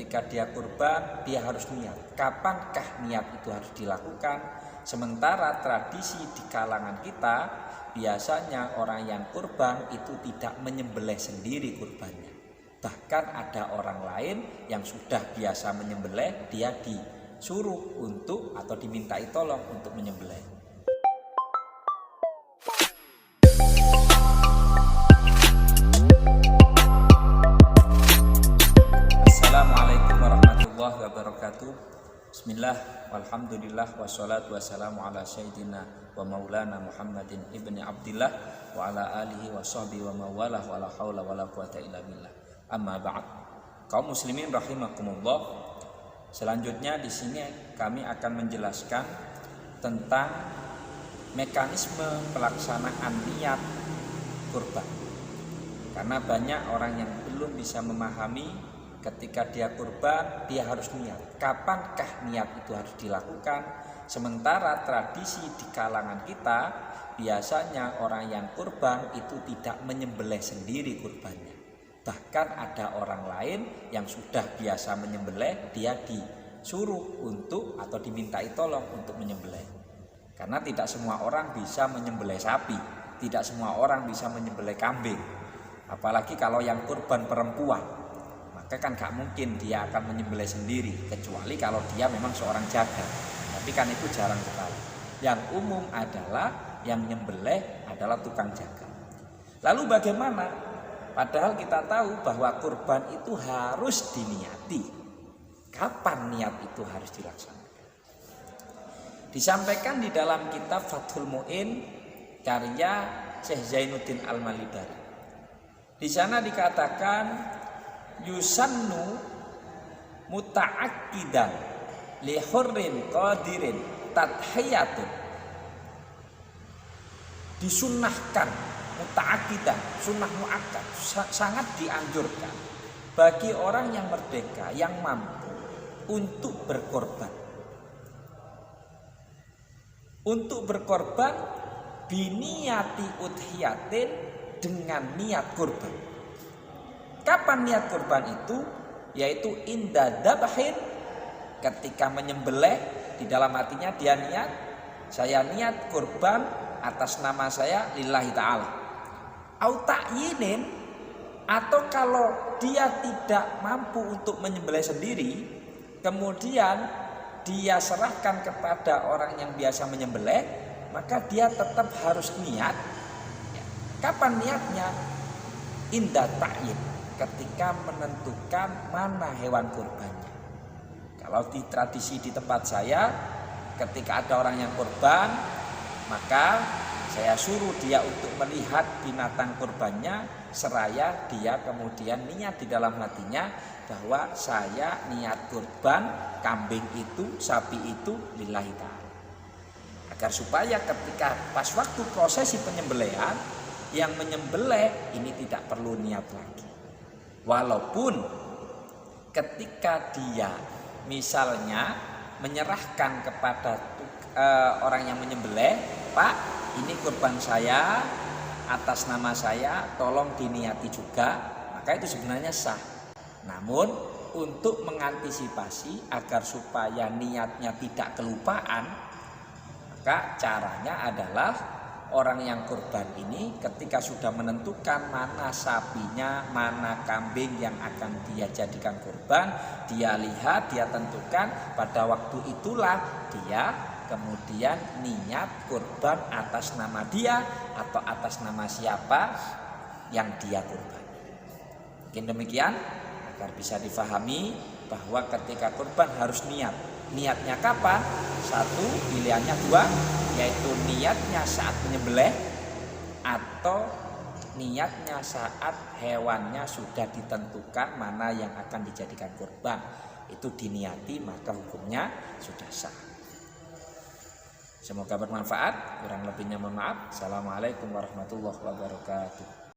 ketika dia kurban, dia harus niat. Kapankah niat itu harus dilakukan? Sementara tradisi di kalangan kita, biasanya orang yang kurban itu tidak menyembelih sendiri kurbannya. Bahkan ada orang lain yang sudah biasa menyembelih, dia disuruh untuk atau dimintai tolong untuk menyembelih. Assalamualaikum warahmatullahi wabarakatuh. Bismillah, walhamdulillah, wassalatu wassalamu ala sayyidina wa maulana Muhammadin ibni Abdillah wa ala alihi wa sahbihi wa mawalah wa la hawla wa la quwata illa billah. Amma ba'd. Kaum muslimin rahimakumullah. Selanjutnya di sini kami akan menjelaskan tentang mekanisme pelaksanaan niat kurban. Karena banyak orang yang belum bisa memahami ketika dia kurban, dia harus niat. Kapankah niat itu harus dilakukan? Sementara tradisi di kalangan kita, biasanya orang yang kurban itu tidak menyembelih sendiri kurbannya. Bahkan ada orang lain yang sudah biasa menyembelih, dia disuruh untuk atau dimintai tolong untuk menyembelih. Karena tidak semua orang bisa menyembelih sapi, tidak semua orang bisa menyembelih kambing. Apalagi kalau yang kurban perempuan, maka kan gak mungkin dia akan menyembelih sendiri, kecuali kalau dia memang seorang jagal. Tapi kan itu jarang sekali. Yang umum adalah yang menyembelih adalah tukang jagal. Lalu bagaimana? Padahal kita tahu bahwa kurban itu harus diniati. Kapan niat itu harus dilaksanakan? Disampaikan di dalam kitab Fathul Mu'in karya Syekh Zainuddin Al-Malibari. Di sana dikatakan yusannu muta'akkidan li hurrin qadirin tadhiyatun. Disunnahkan muta'akkidan, sunnah muakkad, sangat dianjurkan bagi orang yang merdeka, yang mampu untuk berkorban. Untuk berkorban biniyati udhiyatin, dengan niat kurban. Kapan niat kurban itu? Yaitu inda dabahin, ketika menyembelih, di dalam hatinya dia niat, saya niat kurban atas nama saya lillahi ta'ala. Au ta'yinin, atau kalau dia tidak mampu untuk menyembelih sendiri, kemudian dia serahkan kepada orang yang biasa menyembelih, maka dia tetap harus niat. Kapan niatnya? Inda ta'yin, ketika menentukan mana hewan kurbannya. Kalau di tradisi di tempat saya, ketika ada orang yang kurban, maka saya suruh dia untuk melihat binatang kurbannya, seraya dia kemudian niat di dalam hatinya bahwa saya niat kurban kambing itu, sapi itu lillahi ta'ala. Agar supaya ketika pas waktu prosesi penyembelihan, yang menyembelih ini tidak perlu niat lagi. Walaupun ketika dia misalnya menyerahkan kepada orang yang menyembelih, Pak, ini kurban saya atas nama saya, tolong diniati juga, maka itu sebenarnya sah. Namun untuk mengantisipasi agar supaya niatnya tidak kelupaan, maka caranya adalah orang yang kurban ini ketika sudah menentukan mana sapinya, mana kambing yang akan dia jadikan kurban, dia lihat, dia tentukan, pada waktu itulah dia kemudian niat kurban atas nama dia atau atas nama siapa yang dia kurban. Mungkin demikian agar bisa difahami bahwa ketika kurban harus niat. Niatnya kapan? Satu, pilihannya dua, yaitu niatnya saat menyembelih atau niatnya saat hewannya sudah ditentukan mana yang akan dijadikan kurban. Itu diniati, maka hukumnya sudah sah. Semoga bermanfaat, kurang lebihnya mohon maaf. Assalamualaikum warahmatullahi wabarakatuh.